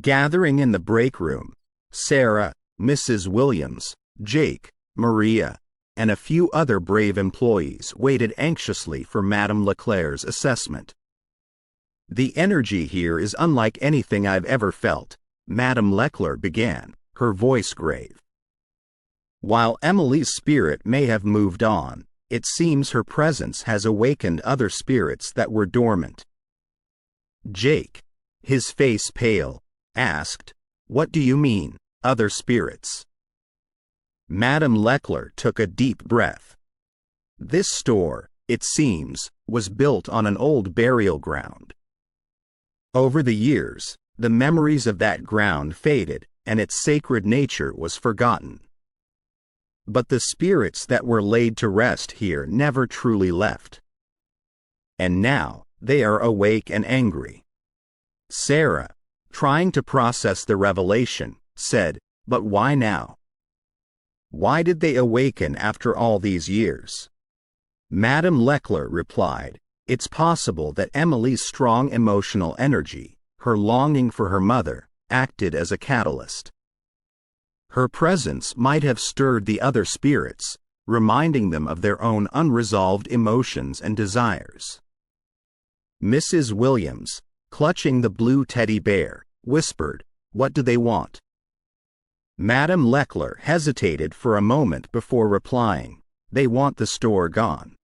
Gathering in the break room, Sarah, Mrs. Williams, Jake, Maria, and a few other brave employees waited anxiously for Madame Leclerc's assessment. "The energy here is unlike anything I've ever felt," Madame Leckler began, her voice grave. "While Emily's spirit may have moved on, it seems her presence has awakened other spirits that were dormant." Jake, his face pale, asked, "What do you mean, other spirits?" Madame Leckler took a deep breath. "This store, it seems, was built on an old burial ground. Over the years, the memories of that ground faded, and its sacred nature was forgotten. But the spirits that were laid to rest here never truly left. And now, they are awake and angry." Sarah, trying to process the revelation, said, "But why now? Why did they awaken after all these years?" Madame Leckler replied, "It's possible that Emily's strong emotional energy, her longing for her mother, acted as a catalyst. Her presence might have stirred the other spirits, reminding them of their own unresolved emotions and desires." Mrs. Williams, clutching the blue teddy bear, whispered, "What do they want?" Madame Leckler hesitated for a moment before replying, "They want the store gone.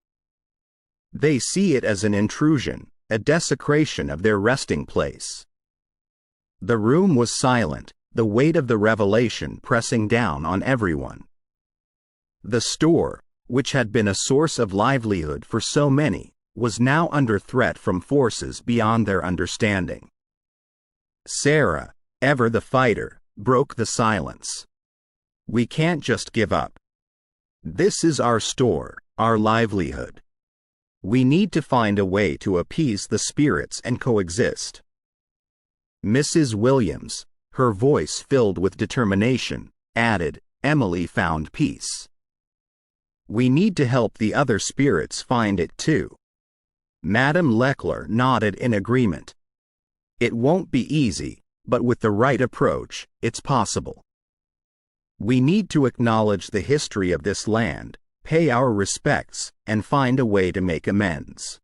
They see it as an intrusion, a desecration of their resting place. The room was silent, the weight of the revelation pressing down on everyone. The store, which had been a source of livelihood for so many, was now under threat from forces beyond their understanding. Sarah, ever the fighter, broke the silence. "We can't just give up. This is our store, our livelihood. We need to find a way to appease the spirits and coexist." Mrs. Williams, her voice filled with determination, added, "Emily found peace. We need to help the other spirits find it too." Madame Leckler nodded in agreement. "It won't be easy, but with the right approach, it's possible. We need to acknowledge the history of this land, pay our respects, and find a way to make amends."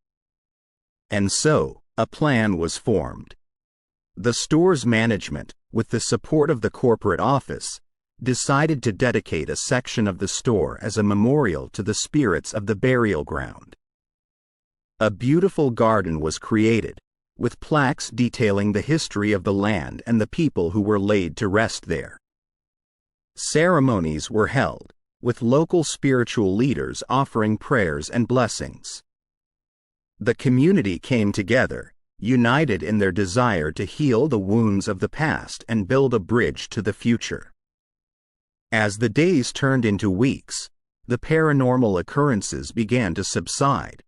And so, a plan was formed. The store's management, with the support of the corporate office, decided to dedicate a section of the store as a memorial to the spirits of the burial ground. A beautiful garden was created, with plaques detailing the history of the land and the people who were laid to rest there. Ceremonies were held, with local spiritual leaders offering prayers and blessings. The community came together, united in their desire to heal the wounds of the past and build a bridge to the future. As the days turned into weeks, the paranormal occurrences began to subside.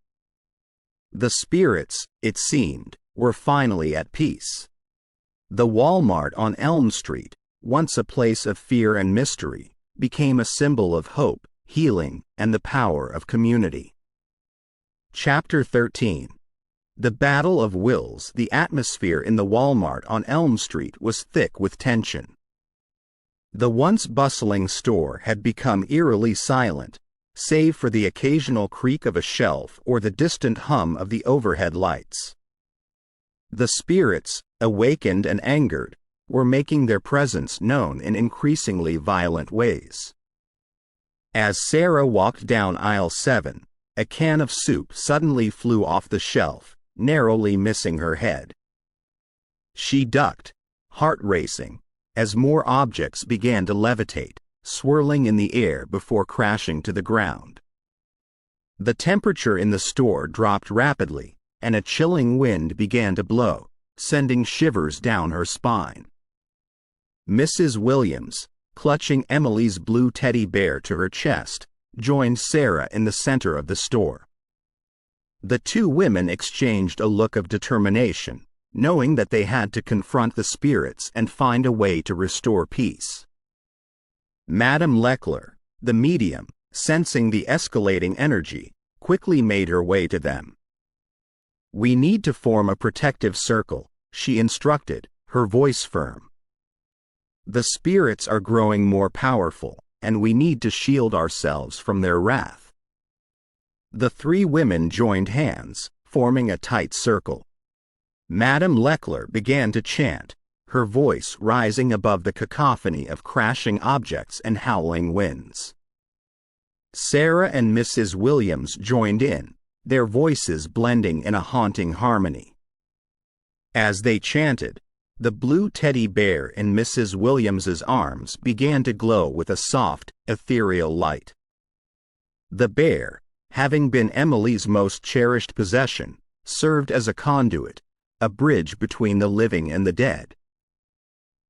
The spirits, it seemed, were finally at peace. The Walmart on Elm Street, once a place of fear and mystery, became a symbol of hope, healing, and the power of community. Chapter 13. The Battle of Wills. The atmosphere in the Walmart on Elm Street was thick with tension. The once bustling store had become eerily silent, save for the occasional creak of a shelf or the distant hum of the overhead lights. The spirits, awakened and angered, were making their presence known in increasingly violent ways. As Sarah walked down aisle 7, a can of soup suddenly flew off the shelf, narrowly missing her head. She ducked, heart racing, as more objects began to levitate, swirling in the air before crashing to the ground. The temperature in the store dropped rapidly, and a chilling wind began to blow, sending shivers down her spine. Mrs. Williams, clutching Emily's blue teddy bear to her chest, joined Sarah in the center of the store. The two women exchanged a look of determination, knowing that they had to confront the spirits and find a way to restore peace. Madame Leckler, the medium, sensing the escalating energy, quickly made her way to them. "We need to form a protective circle," she instructed, her voice firm. "The spirits are growing more powerful, and we need to shield ourselves from their wrath." The three women joined hands, forming a tight circle. Madame Leckler began to chant, her voice rising above the cacophony of crashing objects and howling winds. Sarah and Mrs. Williams joined in, their voices blending in a haunting harmony. As they chanted, the blue teddy bear in Mrs. Williams's arms began to glow with a soft, ethereal light. The bear, having been Emily's most cherished possession, served as a conduit, a bridge between the living and the dead.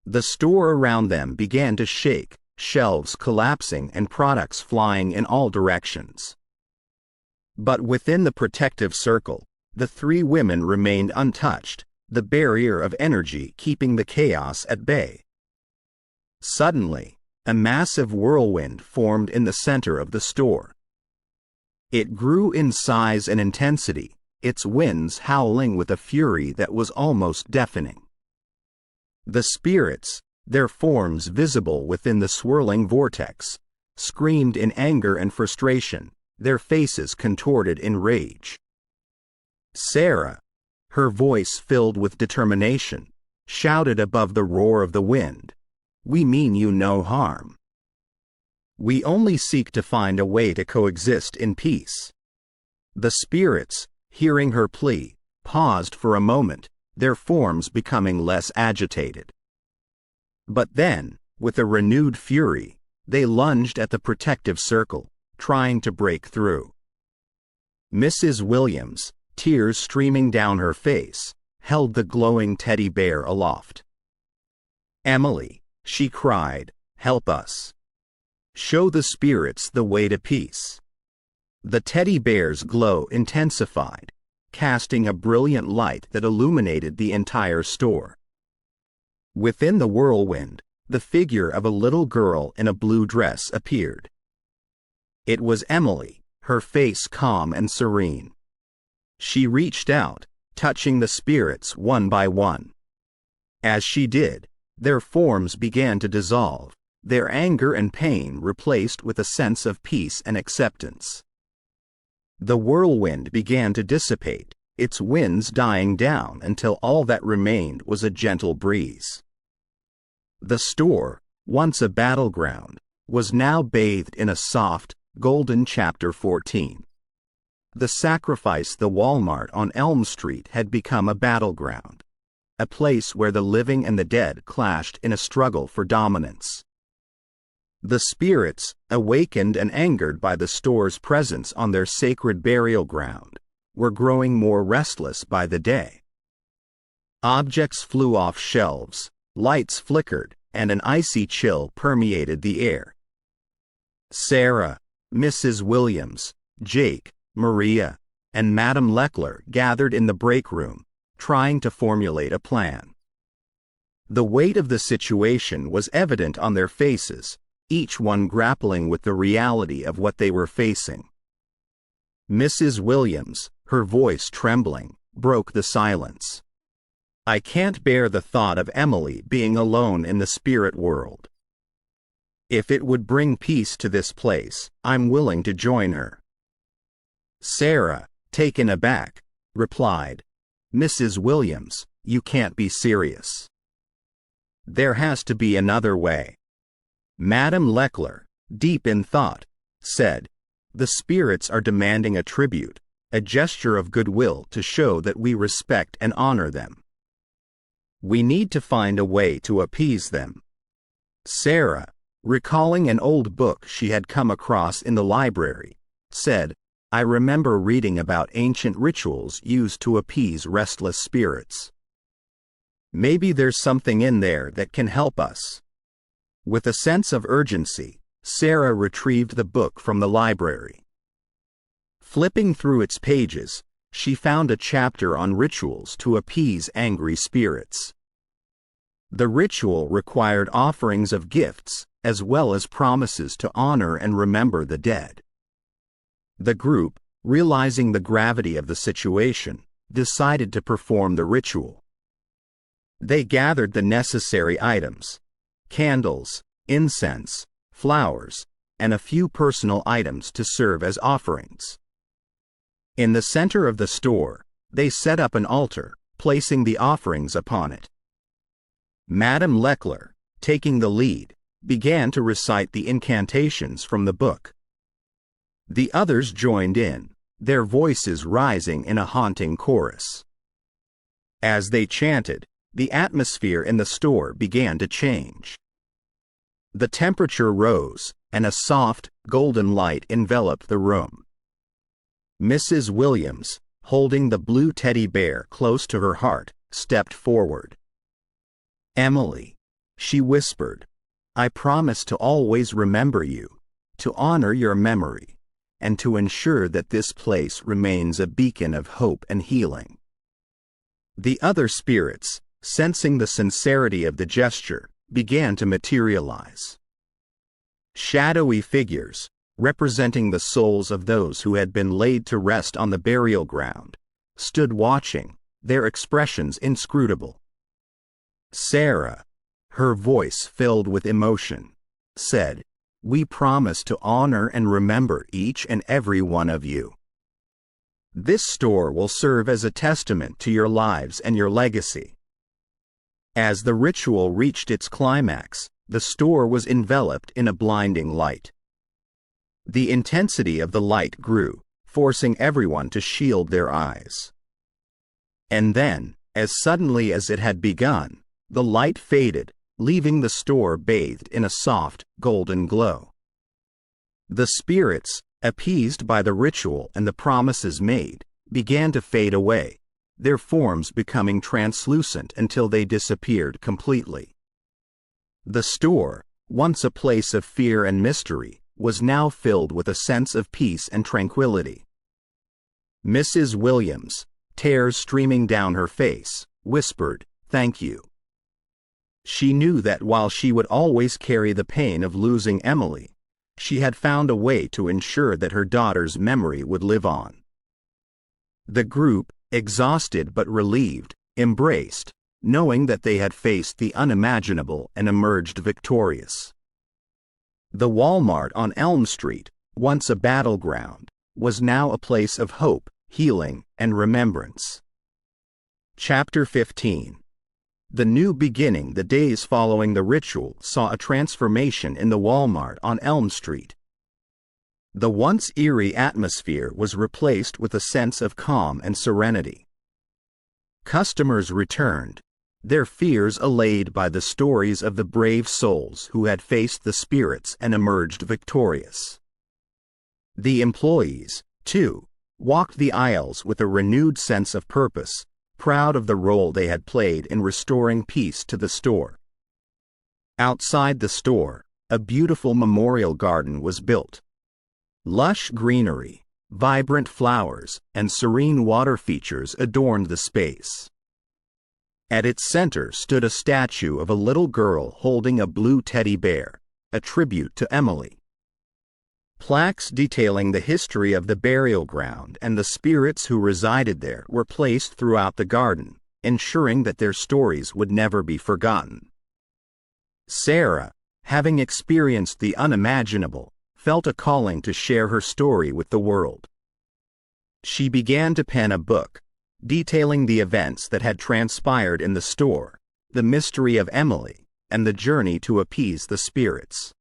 The store around them began to shake, shelves collapsing and products flying in all directions. But within the protective circle, the three women remained untouched, the barrier of energy keeping the chaos at bay. Suddenly, a massive whirlwind formed in the center of the store. It grew in size and intensity, its winds howling with a fury that was almost deafening. The spirits, their forms visible within the swirling vortex, screamed in anger and frustration, their faces contorted in rage. Sarah, her voice filled with determination, shouted above the roar of the wind, "We mean you no harm. We only seek to find a way to coexist in peace." The spirits, hearing her plea, paused for a moment, their forms becoming less agitated. But then, with a renewed fury, they lunged at the protective circle, trying to break through. Mrs. Williams, tears streaming down her face, held the glowing teddy bear aloft. "Emily," she cried, "help us. Show the spirits the way to peace." The teddy bear's glow intensified, casting a brilliant light that illuminated the entire store. Within the whirlwind, the figure of a little girl in a blue dress appeared. It was Emily, her face calm and serene. She reached out, touching the spirits one by one. As she did, their forms began to dissolve, their anger and pain replaced with a sense of peace and acceptance. The whirlwind began to dissipate, its winds dying down until all that remained was a gentle breeze. The store, once a battleground, was now bathed in a soft, golden chapter 14. The sacrifice the Walmart on Elm Street had become a battleground, a place where the living and the dead clashed in a struggle for dominance. The spirits, awakened and angered by the store's presence on their sacred burial ground, were growing more restless by the day. Objects flew off shelves, lights flickered, and an icy chill permeated the air. Sarah, Mrs. Williams, Jake, Maria, and Madame Leckler gathered in the break room, trying to formulate a plan. The weight of the situation was evident on their faces, each one grappling with the reality of what they were facing. Mrs. Williams, her voice trembling, broke the silence. "I can't bear the thought of Emily being alone in the spirit world. If it would bring peace to this place, I'm willing to join her." Sarah, taken aback, replied, "Mrs. Williams, you can't be serious. There has to be another way." Madame Leckler, deep in thought, said, "The spirits are demanding a tribute, a gesture of goodwill to show that we respect and honor them. We need to find a way to appease them." Sarah, recalling an old book she had come across in the library, said, "I remember reading about ancient rituals used to appease restless spirits. Maybe there's something in there that can help us." With a sense of urgency, Sarah retrieved the book from the library. Flipping through its pages, she found a chapter on rituals to appease angry spirits. The ritual required offerings of gifts, as well as promises to honor and remember the dead. The group, realizing the gravity of the situation, decided to perform the ritual. They gathered the necessary items: candles, incense, flowers, and a few personal items to serve as offerings. In the center of the store, they set up an altar, placing the offerings upon it. Madame Leckler, taking the lead, began to recite the incantations from the book. The others joined in, their voices rising in a haunting chorus. As they chanted, the atmosphere in the store began to change. The temperature rose, and a soft, golden light enveloped the room. Mrs. Williams, holding the blue teddy bear close to her heart, stepped forward. "Emily," she whispered, "I promise to always remember you, to honor your memory, and to ensure that this place remains a beacon of hope and healing." The other spirits, sensing the sincerity of the gesture, began to materialize. Shadowy figures, representing the souls of those who had been laid to rest on the burial ground, stood watching, their expressions inscrutable. Sarah, her voice filled with emotion, said, "We promise to honor and remember each and every one of you. This store will serve as a testament to your lives and your legacy." As the ritual reached its climax, the store was enveloped in a blinding light. The intensity of the light grew, forcing everyone to shield their eyes. And then, as suddenly as it had begun, the light faded, leaving the store bathed in a soft, golden glow. The spirits, appeased by the ritual and the promises made, began to fade away, their forms becoming translucent until they disappeared completely. The store, once a place of fear and mystery, was now filled with a sense of peace and tranquility. Mrs. Williams, tears streaming down her face, whispered, "Thank you." She knew that while she would always carry the pain of losing Emily, she had found a way to ensure that her daughter's memory would live on. The group, exhausted but relieved, embraced, knowing that they had faced the unimaginable and emerged victorious. The Walmart on Elm Street, once a battleground, was now a place of hope, healing, and remembrance. Chapter 15. The new beginning. The days following the ritual saw a transformation in the Walmart on Elm Street. The once eerie atmosphere was replaced with a sense of calm and serenity. Customers returned, their fears allayed by the stories of the brave souls who had faced the spirits and emerged victorious. The employees, too, walked the aisles with a renewed sense of purpose, proud of the role they had played in restoring peace to the store. Outside the store, a beautiful memorial garden was built. Lush greenery, vibrant flowers, and serene water features adorned the space. At its center stood a statue of a little girl holding a blue teddy bear, a tribute to Emily. Plaques detailing the history of the burial ground and the spirits who resided there were placed throughout the garden, ensuring that their stories would never be forgotten. Sarah, having experienced the unimaginable, felt a calling to share her story with the world. She began to pen a book, detailing the events that had transpired in the store, the mystery of Emily, and the journey to appease the spirits.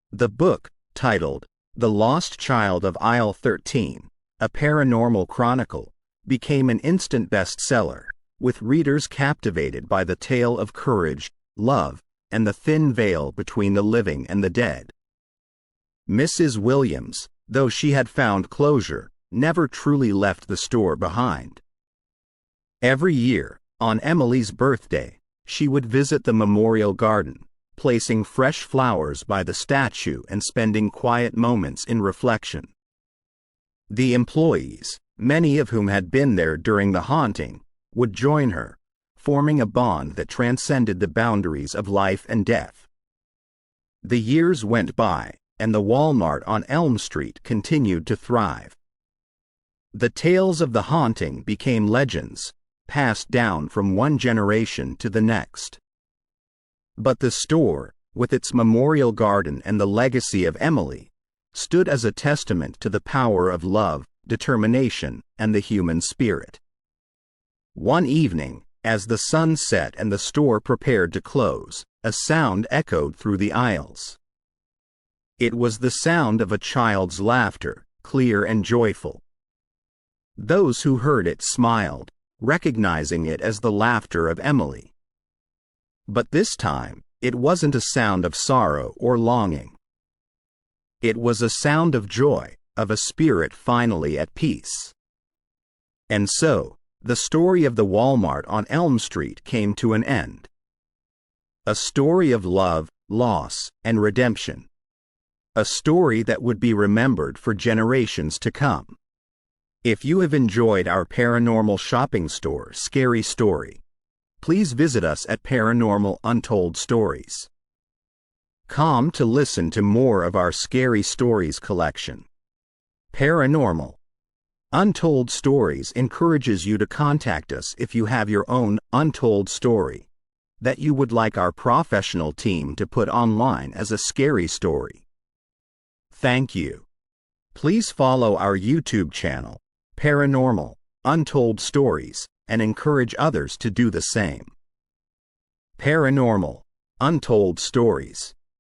The book, titled The Lost Child of Aisle 13, a Paranormal Chronicle, became an instant bestseller, with readers captivated by the tale of courage, love, and the thin veil between the living and the dead. Mrs. Williams, though she had found closure, never truly left the store behind. Every year, on Emily's birthday, she would visit the memorial garden, placing fresh flowers by the statue and spending quiet moments in reflection. The employees, many of whom had been there during the haunting, would join her, forming a bond that transcended the boundaries of life and death. The years went by, and the Walmart on Elm Street continued to thrive. The tales of the haunting became legends, passed down from one generation to the next. But the store, with its memorial garden and the legacy of Emily, stood as a testament to the power of love, determination, and the human spirit. One evening, as the sun set and the store prepared to close, a sound echoed through the aisles. It was the sound of a child's laughter, clear and joyful. Those who heard it smiled, recognizing it as the laughter of Emily. But this time, it wasn't a sound of sorrow or longing. It was a sound of joy, of a spirit finally at peace. And so, the story of the Walmart on Elm Street came to an end. A story of love, loss, and redemption. A story that would be remembered for generations to come. If you have enjoyed our paranormal shopping store, Scary Story, please visit us at Paranormal Untold Stories. Come to listen to more of our Scary Stories collection. Paranormal Untold Stories encourages you to contact us if you have your own untold story that you would like our professional team to put online as a scary story. Thank you. Please follow our YouTube channel, Paranormal Untold Stories, and encourage others to do the same. Paranormal Untold Stories.